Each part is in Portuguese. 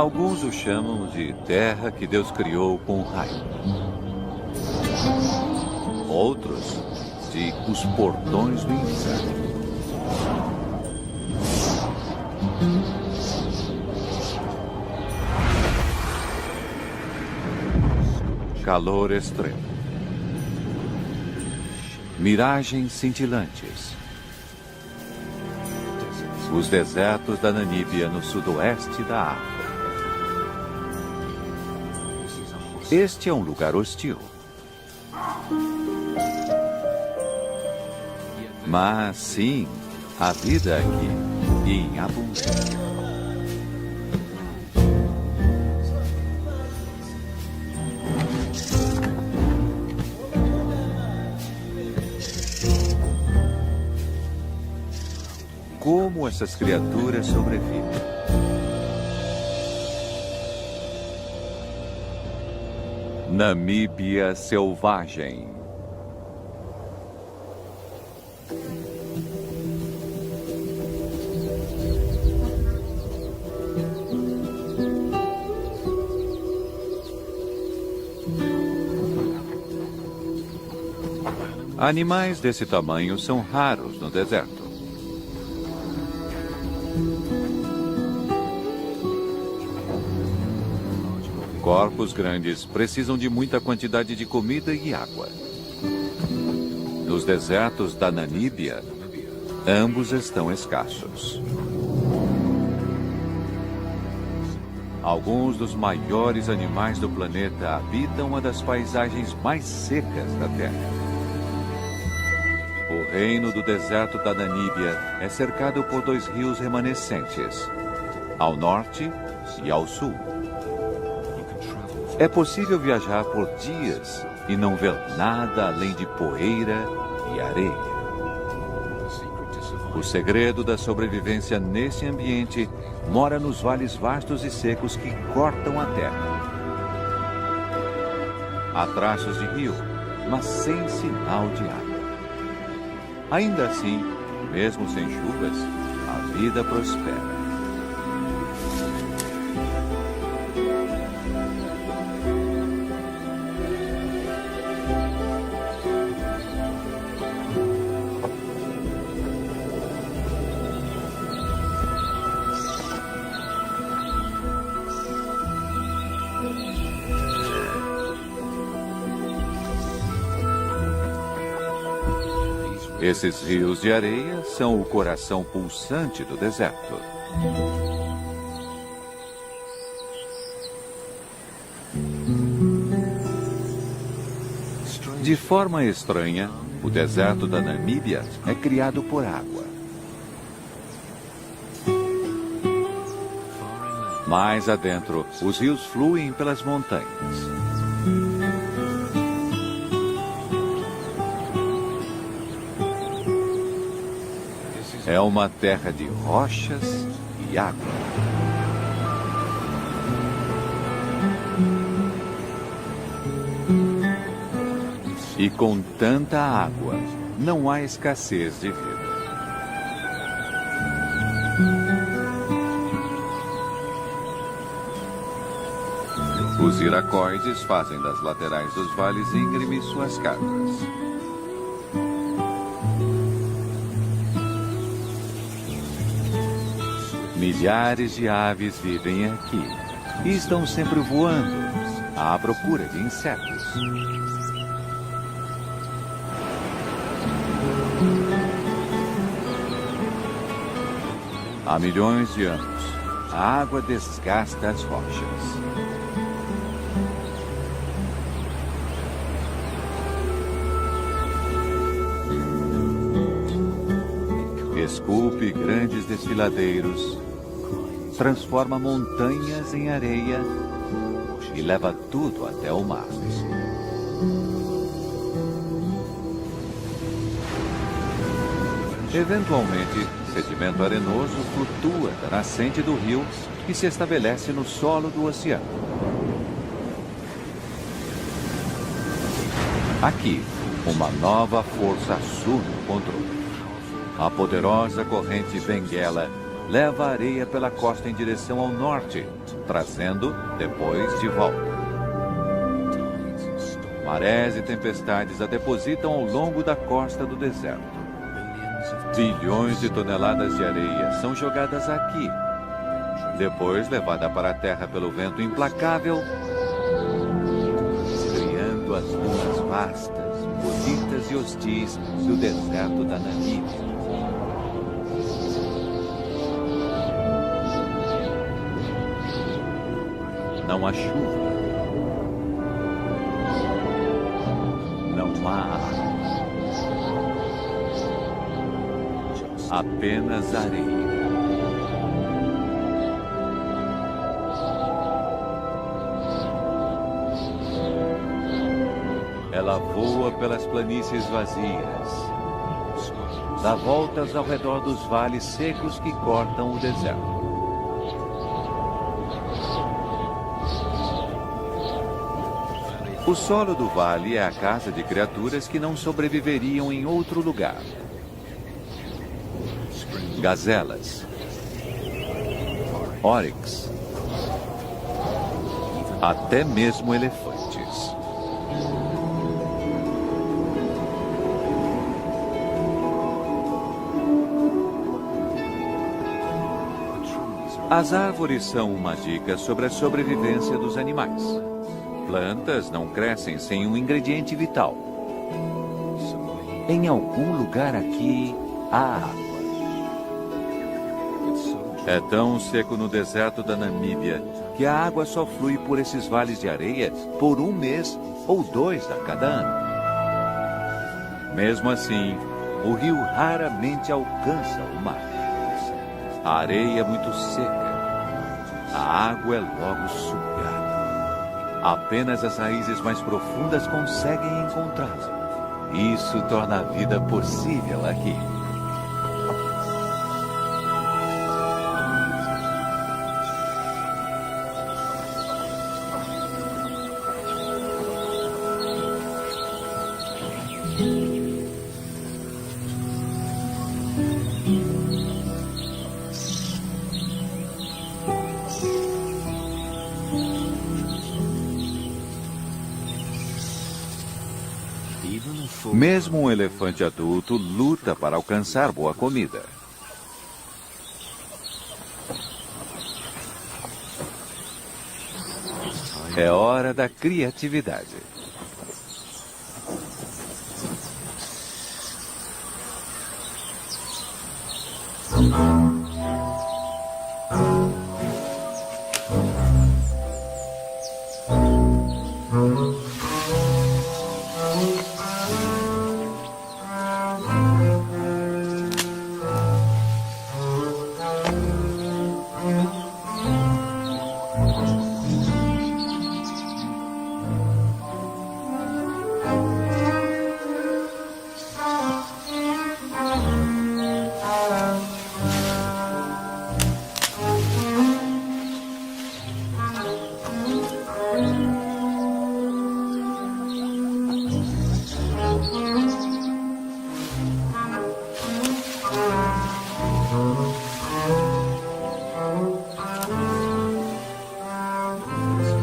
Alguns o chamam de terra que Deus criou com um raio. Outros de os portões do inferno. Calor extremo. Miragens cintilantes. Os desertos da Namíbia no sudoeste da África. Este é um lugar hostil. Mas sim, a vida aqui e em abundância. Como essas criaturas sobrevivem? Namíbia selvagem. Animais desse tamanho são raros no deserto. Corpos grandes precisam de muita quantidade de comida e água. Nos desertos da Namíbia, ambos estão escassos. Alguns dos maiores animais do planeta habitam uma das paisagens mais secas da Terra. O reino do deserto da Namíbia é cercado por 2 rios remanescentes, ao norte e ao sul. É possível viajar por dias e não ver nada além de poeira e areia. O segredo da sobrevivência nesse ambiente mora nos vales vastos e secos que cortam a terra. Há traços de rio, mas sem sinal de água. Ainda assim, mesmo sem chuvas, a vida prospera. Esses rios de areia são o coração pulsante do deserto. De forma estranha, o deserto da Namíbia é criado por água. Mais adentro, os rios fluem pelas montanhas. É uma terra de rochas e água. E com tanta água, não há escassez de vida. Os iracoides fazem das laterais dos vales íngremes suas casas. Milhares de aves vivem aqui e estão sempre voando à procura de insetos. Há milhões de anos, a água desgasta as rochas. Esculpe grandes desfiladeiros, transforma montanhas em areia e leva tudo até o mar. Eventualmente, sedimento arenoso flutua da nascente do rio e se estabelece no solo do oceano. Aqui, uma nova força assume o controle. A poderosa corrente Benguela leva a areia pela costa em direção ao norte, trazendo depois de volta. Marés e tempestades a depositam ao longo da costa do deserto. Bilhões de toneladas de areia são jogadas aqui, depois levada para a terra pelo vento implacável, criando as dunas vastas, bonitas e hostis do deserto da Namíbia. Não há chuva. Não há água. Apenas areia. Ela voa pelas planícies vazias, dá voltas ao redor dos vales secos que cortam o deserto. O solo do vale é a casa de criaturas que não sobreviveriam em outro lugar. Gazelas, oryx, até mesmo elefantes. As árvores são uma dica sobre a sobrevivência dos animais. Plantas não crescem sem um ingrediente vital. Em algum lugar aqui há água. É tão seco no deserto da Namíbia que a água só flui por esses vales de areia por 1 mês ou 2 a cada ano. Mesmo assim, o rio raramente alcança o mar. A areia é muito seca. A água é logo sugada. Apenas as raízes mais profundas conseguem encontrá-la. Isso torna a vida possível aqui. Mesmo um elefante adulto luta para alcançar boa comida. É hora da criatividade.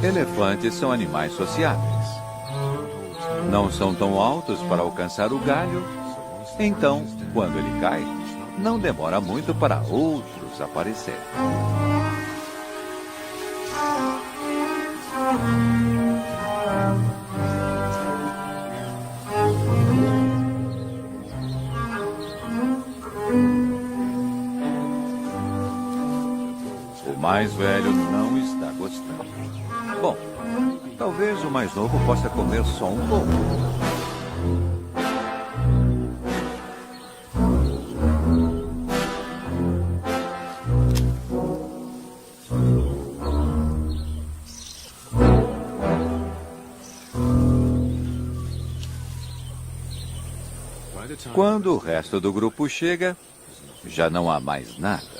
Elefantes são animais sociáveis. Não são tão altos para alcançar o galho, então, quando ele cai, não demora muito para outros aparecerem. O mais velho não está gostando. Bom, talvez o mais novo possa comer só um pouco. Quando o resto do grupo chega, já não há mais nada.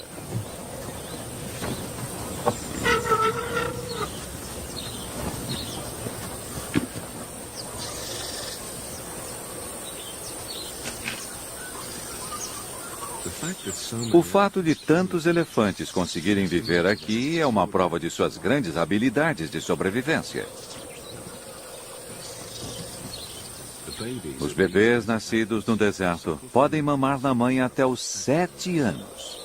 O fato de tantos elefantes conseguirem viver aqui é uma prova de suas grandes habilidades de sobrevivência. Os bebês nascidos no deserto podem mamar na mãe até os 7 anos.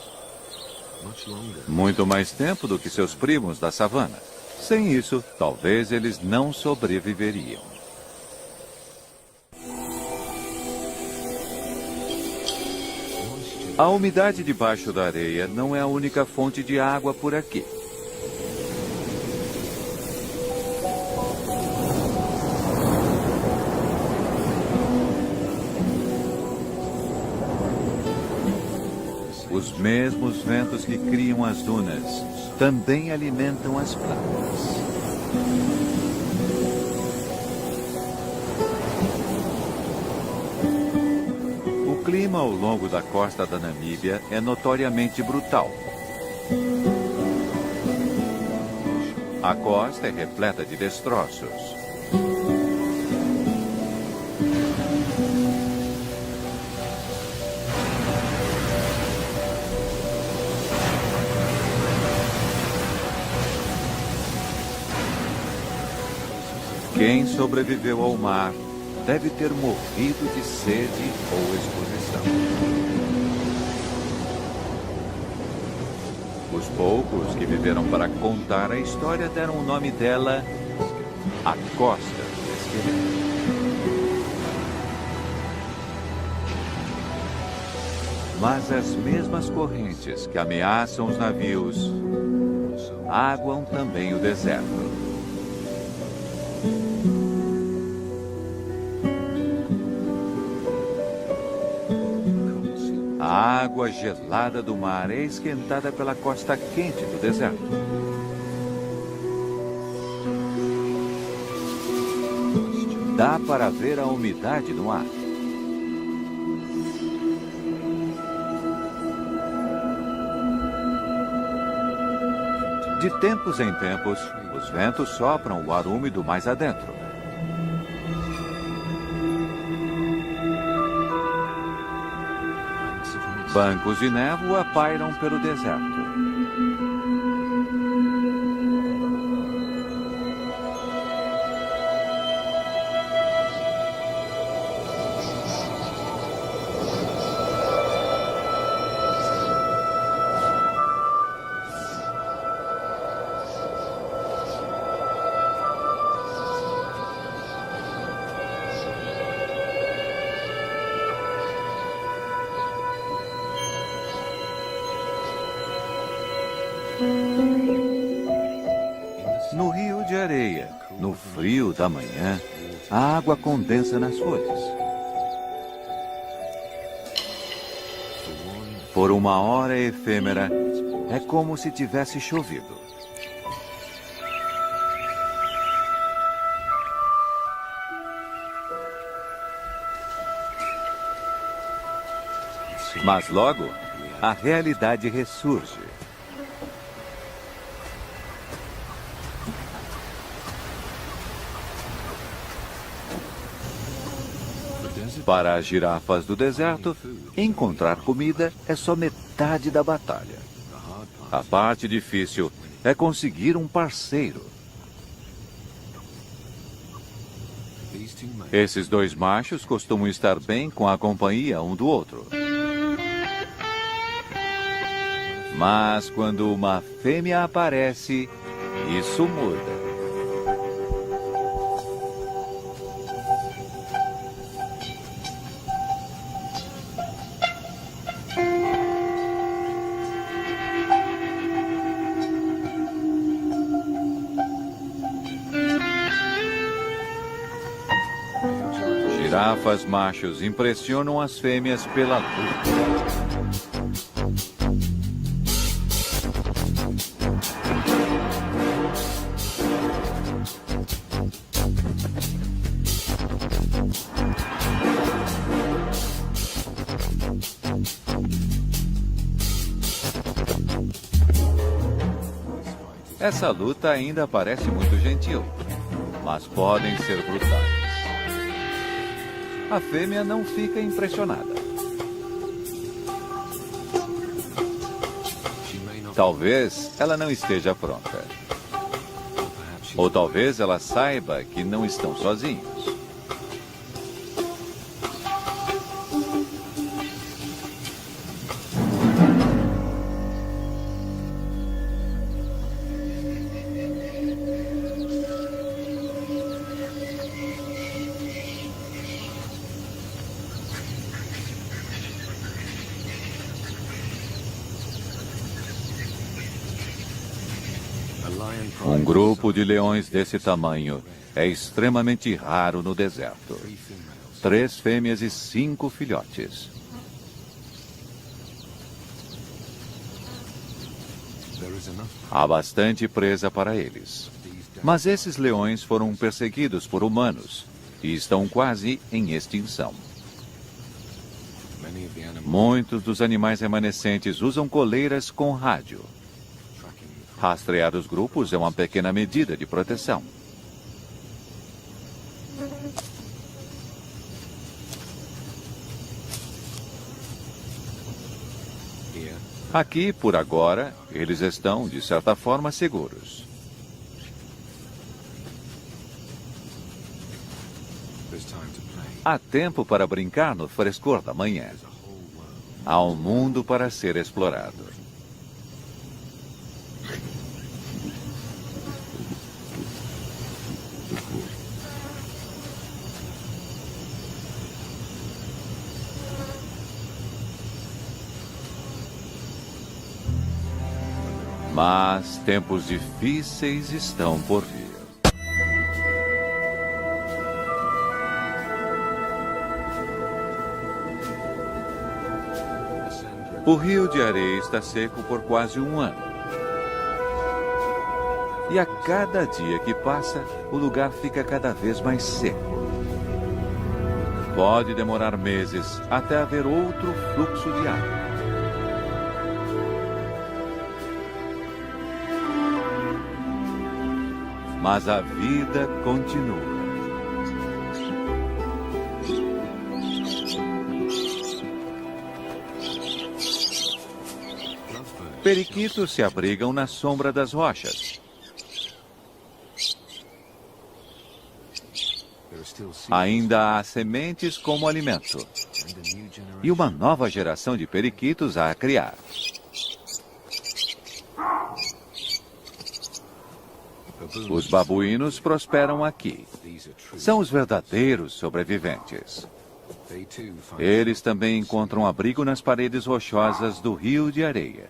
Muito mais tempo do que seus primos da savana. Sem isso, talvez eles não sobreviveriam. A umidade debaixo da areia não é a única fonte de água por aqui. Os mesmos ventos que criam as dunas também alimentam as plantas. O clima ao longo da costa da Namíbia é notoriamente brutal. A costa é repleta de destroços. Quem sobreviveu ao mar deve ter morrido de sede ou exposição. Os poucos que viveram para contar a história deram o nome dela a Costa do Esqueleto. Mas as mesmas correntes que ameaçam os navios aguam também o deserto. A água gelada do mar é esquentada pela costa quente do deserto. Dá para ver a umidade no ar. De tempos em tempos, os ventos sopram o ar úmido mais adentro. Bancos de névoa pairam pelo deserto. No rio de areia, no frio da manhã, a água condensa nas folhas. Por uma hora efêmera, é como se tivesse chovido. Mas logo, a realidade ressurge. Para as girafas do deserto, encontrar comida é só metade da batalha. A parte difícil é conseguir um parceiro. Esses dois machos costumam estar bem com a companhia um do outro. Mas quando uma fêmea aparece, isso muda. Girafas machos impressionam as fêmeas pela luta. Essa luta ainda parece muito gentil, mas podem ser brutais. A fêmea não fica impressionada. Talvez ela não esteja pronta. Ou talvez ela saiba que não estão sozinhos. Um grupo de leões desse tamanho é extremamente raro no deserto. 3 fêmeas e 5 filhotes. Há bastante presa para eles. Mas esses leões foram perseguidos por humanos e estão quase em extinção. Muitos dos animais remanescentes usam coleiras com rádio. Rastrear os grupos é uma pequena medida de proteção. Aqui, por agora, eles estão, de certa forma, seguros. Há tempo para brincar no frescor da manhã. Há um mundo para ser explorado. Mas tempos difíceis estão por vir. O rio de areia está seco por quase um ano. E a cada dia que passa, o lugar fica cada vez mais seco. Pode demorar meses até haver outro fluxo de água. Mas a vida continua. Periquitos se abrigam na sombra das rochas. Ainda há sementes como alimento. E uma nova geração de periquitos a criar. Os babuínos prosperam aqui. São os verdadeiros sobreviventes. Eles também encontram abrigo nas paredes rochosas do rio de areia.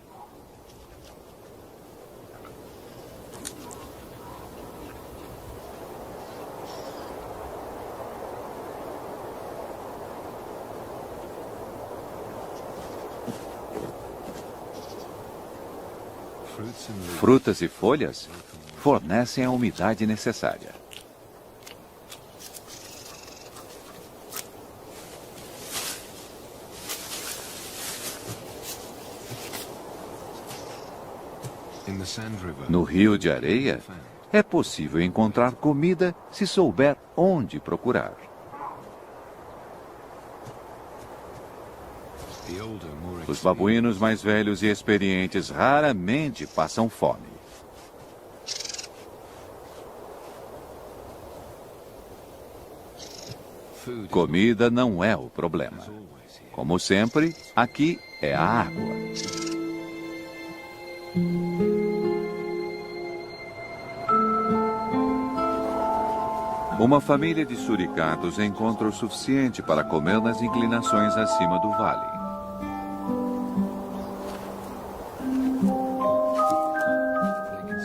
Frutas e folhas fornecem a umidade necessária. No rio de areia, é possível encontrar comida se souber onde procurar. Os babuínos mais velhos e experientes raramente passam fome. Comida não é o problema. Como sempre, aqui é a água. Uma família de suricatos encontra o suficiente para comer nas inclinações acima do vale.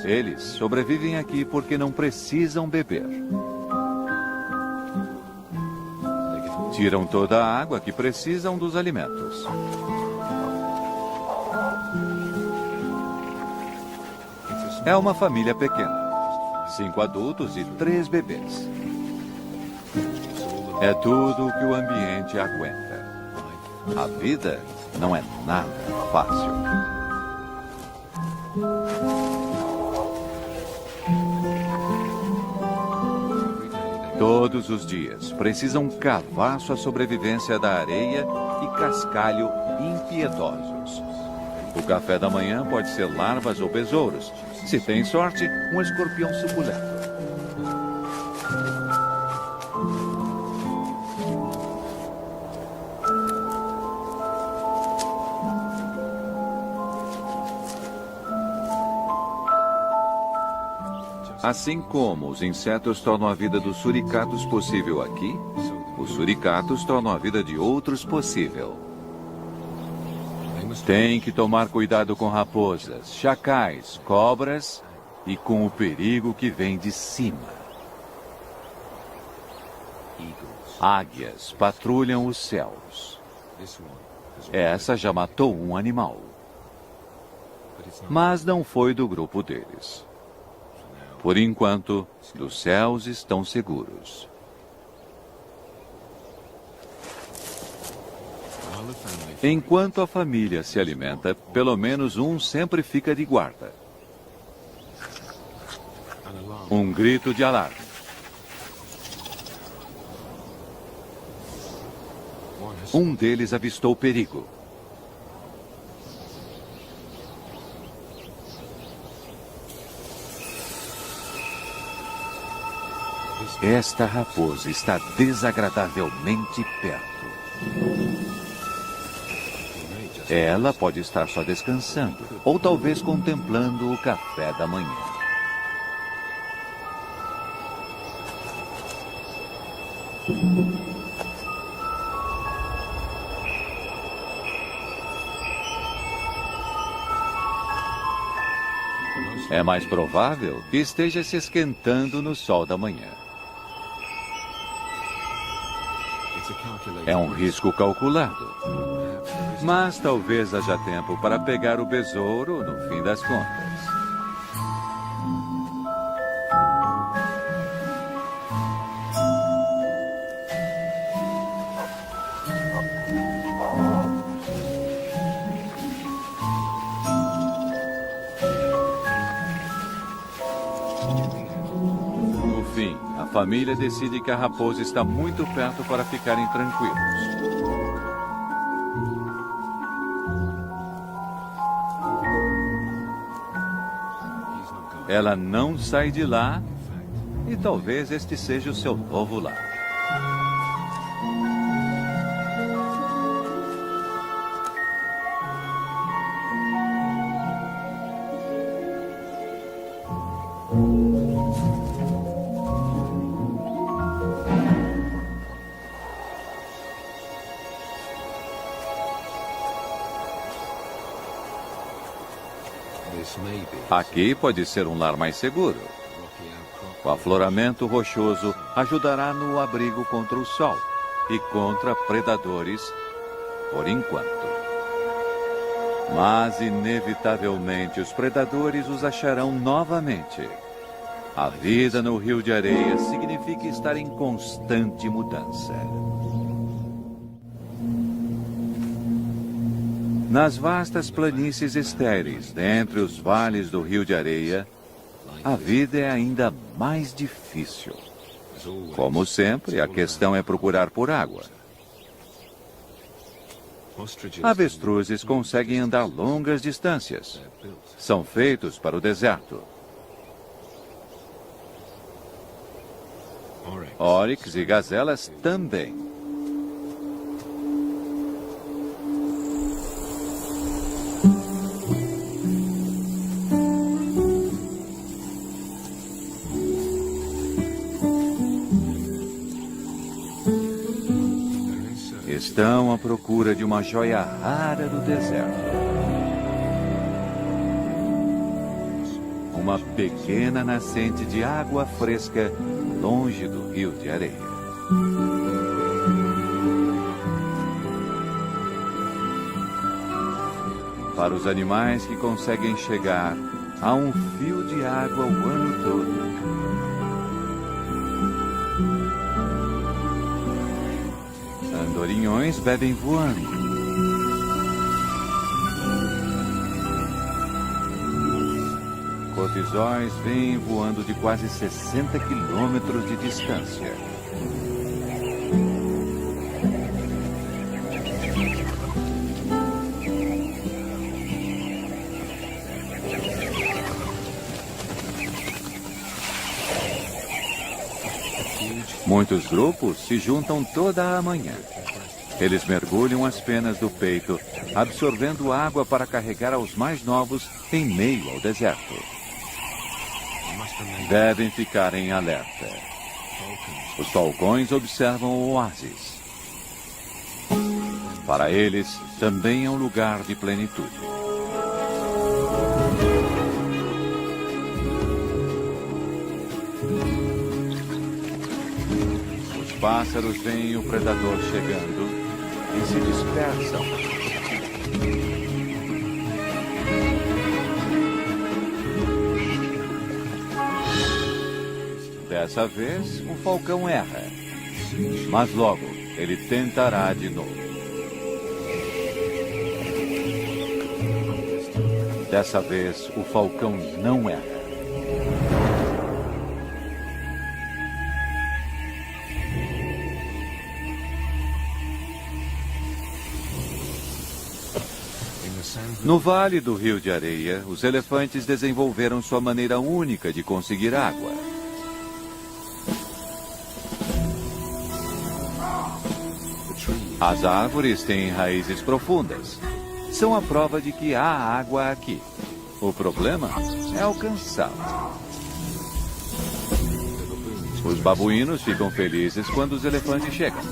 Eles sobrevivem aqui porque não precisam beber. Tiram toda a água que precisam dos alimentos. É uma família pequena. 5 adultos e 3 bebês. É tudo o que o ambiente aguenta. A vida não é nada fácil. Todos os dias precisam cavar sua sobrevivência da areia e cascalho impiedosos. O café da manhã pode ser larvas ou besouros. Se tem sorte, um escorpião suculento. Assim como os insetos tornam a vida dos suricatos possível aqui, os suricatos tornam a vida de outros possível. Tem que tomar cuidado com raposas, chacais, cobras e com o perigo que vem de cima. Águias patrulham os céus. Essa já matou um animal. Mas não foi do grupo deles. Por enquanto, os céus estão seguros. Enquanto a família se alimenta, pelo menos um sempre fica de guarda. Um grito de alarme. Um deles avistou perigo. Esta raposa está desagradavelmente perto. Ela pode estar só descansando, ou talvez contemplando o café da manhã. É mais provável que esteja se esquentando no sol da manhã. É um risco calculado. Mas talvez haja tempo para pegar o besouro no fim das contas. No fim, a família decide que a raposa está muito perto para ficarem tranquilos. Ela não sai de lá e talvez este seja o seu novo lar. Aqui pode ser um lar mais seguro. O afloramento rochoso ajudará no abrigo contra o sol e contra predadores, por enquanto. Mas, inevitavelmente, os predadores os acharão novamente. A vida no Rio de Areia significa estar em constante mudança. Nas vastas planícies estéreis, dentre os vales do Rio de Areia, a vida é ainda mais difícil. Como sempre, a questão é procurar por água. Avestruzes conseguem andar longas distâncias. São feitos para o deserto. Oryx e gazelas também. Estão à procura de uma joia rara do deserto. Uma pequena nascente de água fresca longe do Rio de Areia. Para os animais que conseguem chegar a um fio de água o ano todo. Andorinhões bebem voando. Corvisóis vêm voando de quase 60 quilômetros de distância. Muitos grupos se juntam toda a manhã. Eles mergulham as penas do peito, absorvendo água para carregar aos mais novos em meio ao deserto. Devem ficar em alerta. Os falcões observam o oásis. Para eles, também é um lugar de plenitude. Os pássaros veem o predador chegando e se dispersam. Dessa vez, o falcão erra. Mas logo, ele tentará de novo. Dessa vez, o falcão não erra. No Vale do Rio de Areia, os elefantes desenvolveram sua maneira única de conseguir água. As árvores têm raízes profundas. São a prova de que há água aqui. O problema é alcançá-la. Os babuínos ficam felizes quando os elefantes chegam.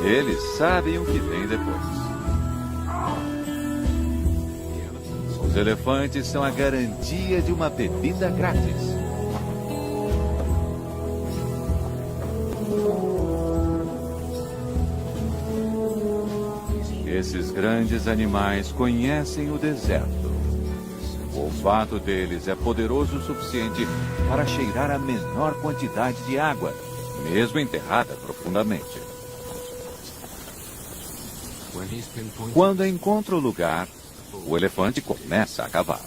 Eles sabem o que vem depois. Os elefantes são a garantia de uma bebida grátis. Esses grandes animais conhecem o deserto. O olfato deles é poderoso o suficiente para cheirar a menor quantidade de água, mesmo enterrada profundamente. Quando encontra o lugar, o elefante começa a cavar.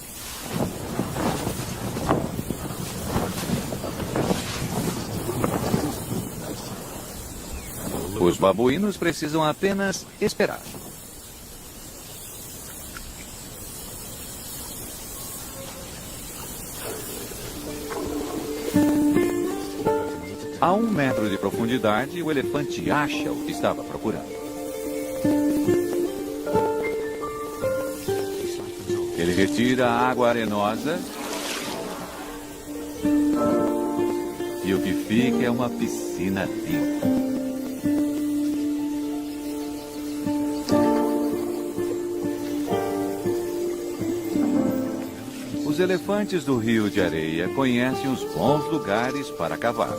Os babuínos precisam apenas esperar. A 1 metro de profundidade, o elefante acha o que estava procurando. Ele retira a água arenosa e o que fica é uma piscina limpa. Os elefantes do Rio de Areia conhecem os bons lugares para cavar.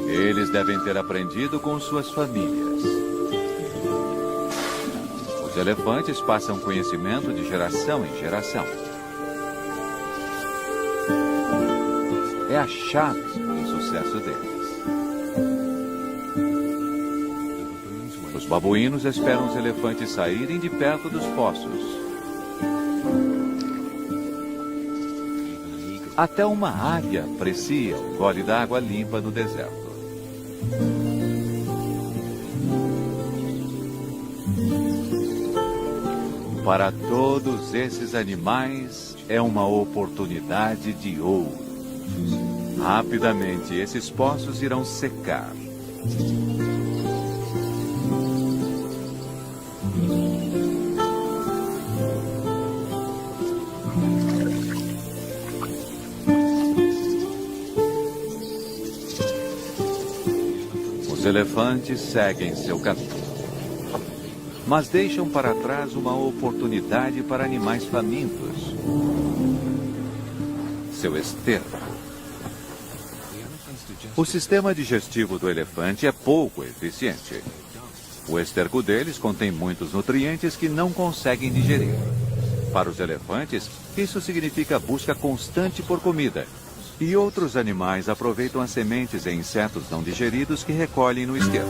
Eles devem ter aprendido com suas famílias. Os elefantes passam conhecimento de geração em geração. É a chave do sucesso deles. Os babuínos esperam os elefantes saírem de perto dos poços. Até uma águia aprecia o gole d'água limpa no deserto. Para todos esses animais, é uma oportunidade de ouro. Rapidamente, esses poços irão secar. Os elefantes seguem seu caminho, mas deixam para trás uma oportunidade para animais famintos. Seu esterco. O sistema digestivo do elefante é pouco eficiente. O esterco deles contém muitos nutrientes que não conseguem digerir. Para os elefantes, isso significa busca constante por comida. E outros animais aproveitam as sementes e insetos não digeridos que recolhem no esterco.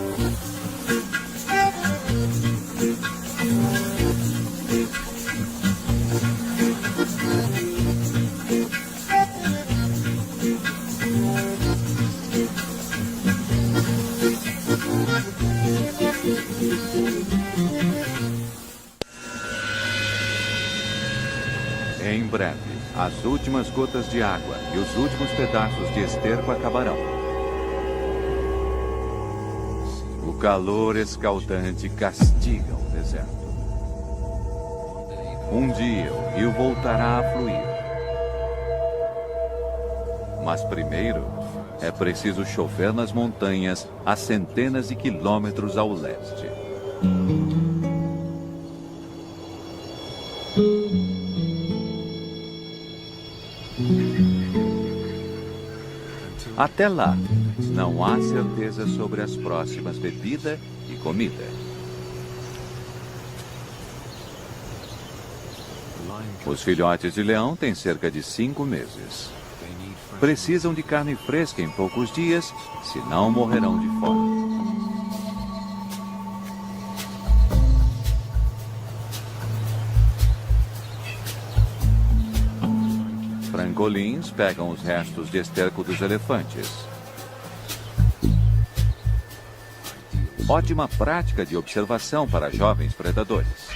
Em breve, as últimas gotas de água e os últimos pedaços de esterco acabarão. O calor escaldante castiga o deserto. Um dia o rio voltará a fluir. Mas primeiro, é preciso chover nas montanhas a centenas de quilômetros ao leste. Até lá, não há certeza sobre as próximas bebida e comida. Os filhotes de leão têm cerca de 5 meses. Precisam de carne fresca em poucos dias, senão morrerão de fome. Francolins pegam os restos de esterco dos elefantes. Ótima prática de observação para jovens predadores.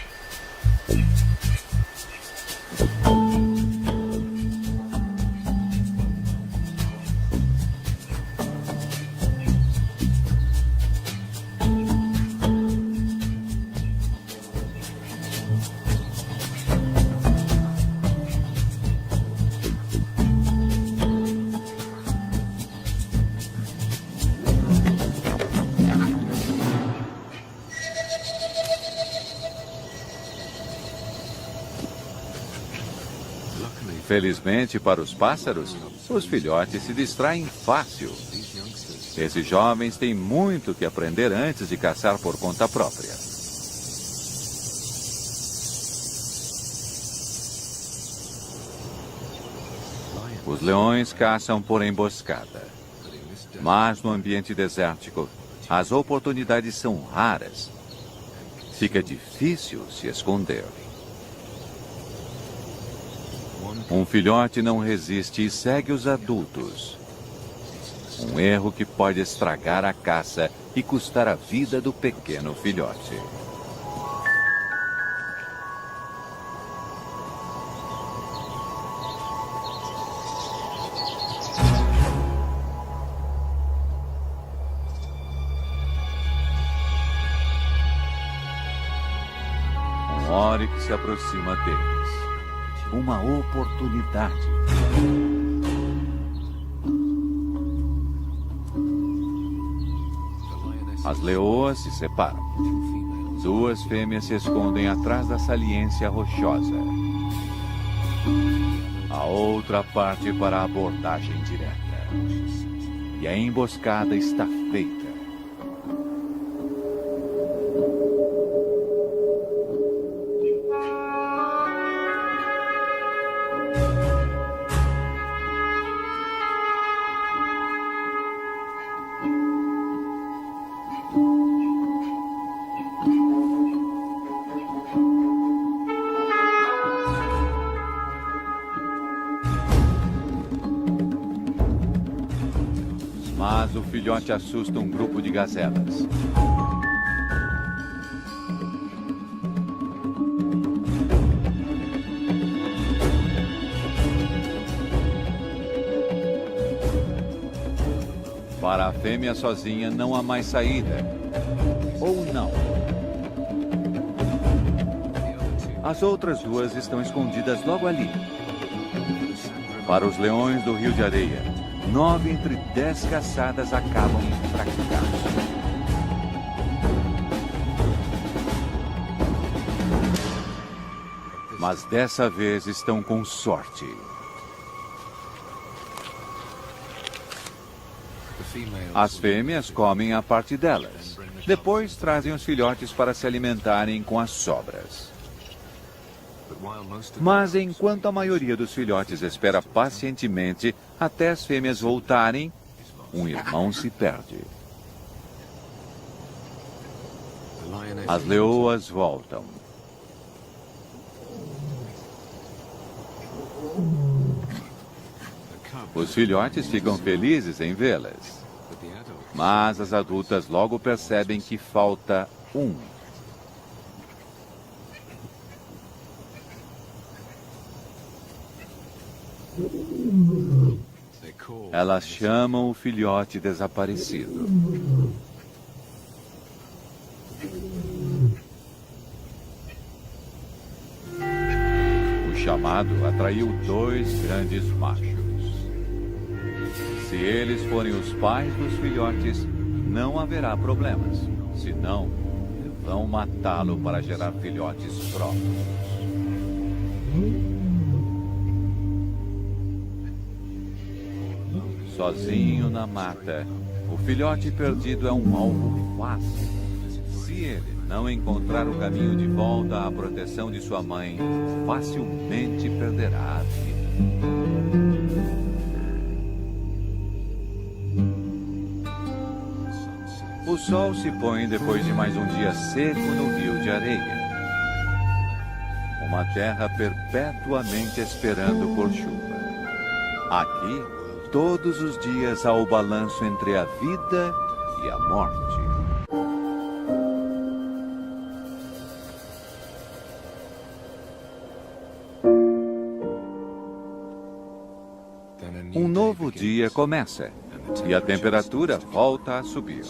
Felizmente para os pássaros, os filhotes se distraem fácil. Esses jovens têm muito que aprender antes de caçar por conta própria. Os leões caçam por emboscada. Mas no ambiente desértico, as oportunidades são raras. Fica difícil se esconder. Um filhote não resiste e segue os adultos. Um erro que pode estragar a caça e custar a vida do pequeno filhote. Um oryx se aproxima deles. Uma oportunidade. As leoas se separam. 2 fêmeas se escondem atrás da saliência rochosa. A outra parte para a abordagem direta. E a emboscada está feita. Mas o filhote assusta um grupo de gazelas. Para a fêmea sozinha não há mais saída. Ou não. As outras 2 estão escondidas logo ali. Para os leões do Rio de Areia, 9 entre 10 caçadas acabam em fracasso. Mas dessa vez estão com sorte. As fêmeas comem a parte delas. Depois trazem os filhotes para se alimentarem com as sobras. Mas enquanto a maioria dos filhotes espera pacientemente até as fêmeas voltarem, um irmão se perde. As leoas voltam. Os filhotes ficam felizes em vê-las. Mas as adultas logo percebem que falta um. Elas chamam o filhote desaparecido. O chamado atraiu 2 grandes machos. Se eles forem os pais dos filhotes, não haverá problemas. Se não, vão matá-lo para gerar filhotes próprios. Sozinho na mata, o filhote perdido é um alvo fácil. Se ele não encontrar o caminho de volta à proteção de sua mãe, facilmente perderá a vida. O sol se põe depois de mais um dia seco no rio de areia. Uma terra perpetuamente esperando por chuva. Aqui, todos os dias há o balanço entre a vida e a morte. Um novo dia começa e a temperatura volta a subir.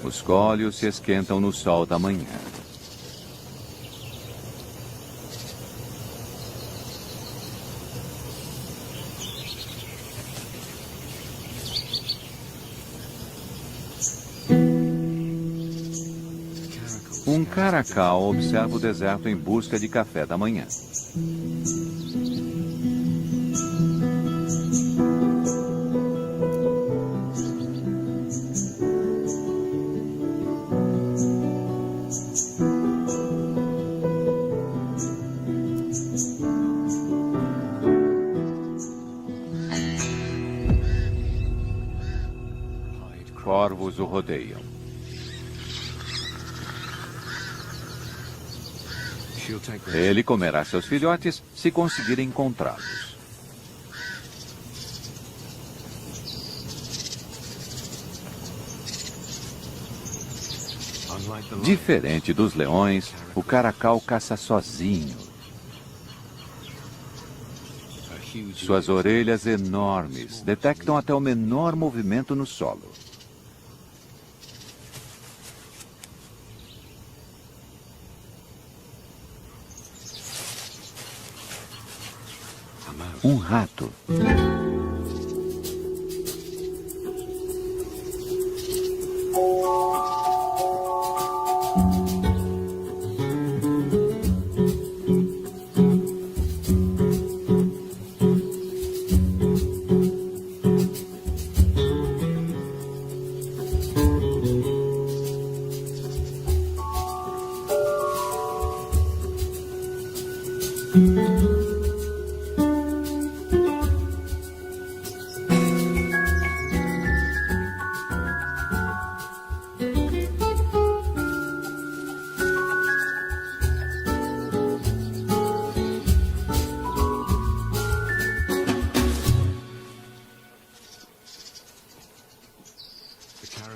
Os cólios se esquentam no sol da manhã. Um caracal observa o deserto em busca de café da manhã. Corvos o rodeiam. Ele comerá seus filhotes se conseguir encontrá-los. Diferente dos leões, o caracal caça sozinho. Suas orelhas enormes detectam até o menor movimento no solo. Um rato.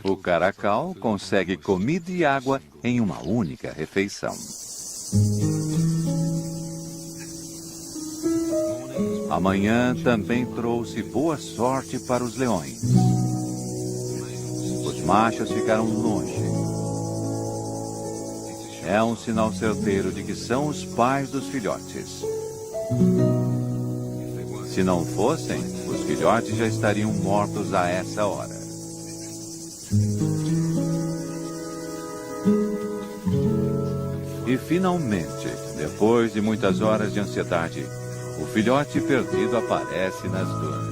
O caracal consegue comida e água em uma única refeição. Amanhã também trouxe boa sorte para os leões. Os machos ficaram longe. É um sinal certeiro de que são os pais dos filhotes. Se não fossem, os filhotes já estariam mortos a essa hora. E finalmente, depois de muitas horas de ansiedade, o filhote perdido aparece nas dunas.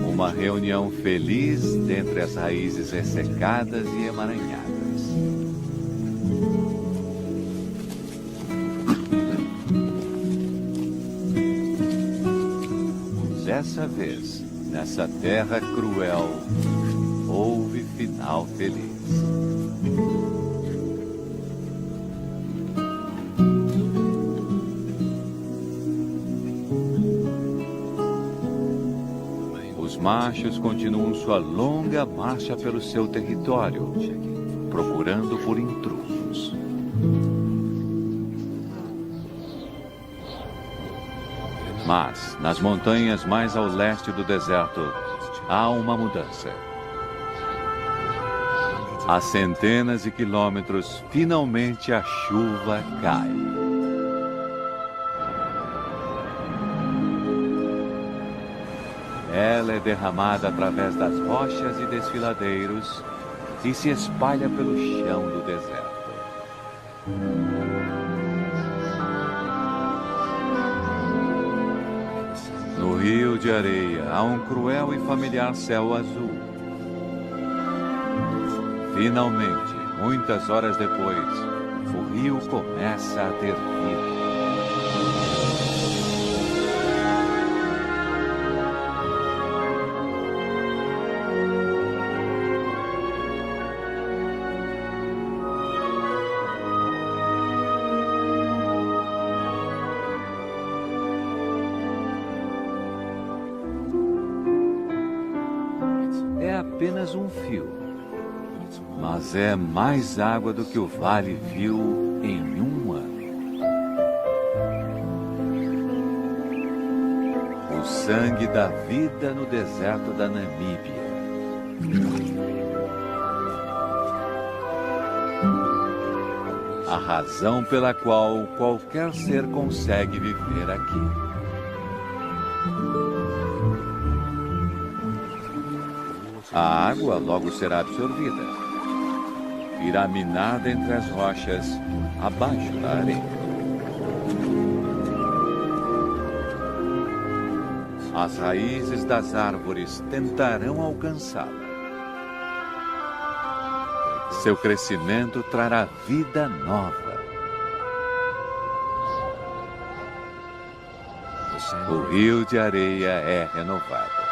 Uma reunião feliz dentre as raízes ressecadas e emaranhadas. dessa vez, nessa terra cruel, houve final feliz. Os machos continuam sua longa marcha pelo seu território, procurando por intrusos. Mas, nas montanhas mais ao leste do deserto, há uma mudança. A centenas de quilômetros, finalmente a chuva cai. Ela é derramada através das rochas e desfiladeiros e se espalha pelo chão do deserto. No rio de areia há um cruel e familiar céu azul. Finalmente, muitas horas depois, o rio começa a ter vida. É apenas um fio, mas é mais água do que o vale viu em um ano. O sangue da vida no deserto da Namíbia. A razão pela qual qualquer ser consegue viver aqui. A água logo será absorvida. Irá minada entre as rochas, abaixo da areia. As raízes das árvores tentarão alcançá-la. Seu crescimento trará vida nova. O rio de areia é renovado.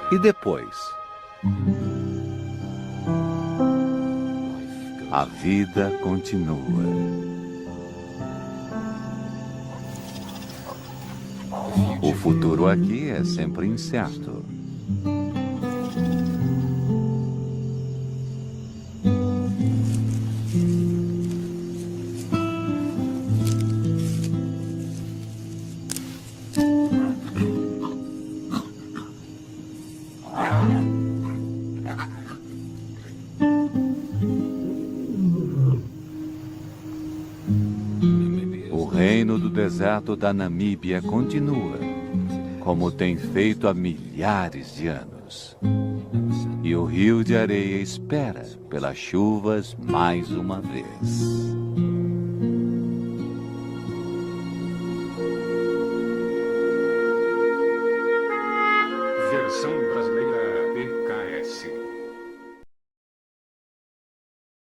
E depois? A vida continua. O futuro aqui é sempre incerto. O reino do deserto da Namíbia continua, como tem feito há milhares de anos. E o rio de areia espera pelas chuvas mais uma vez.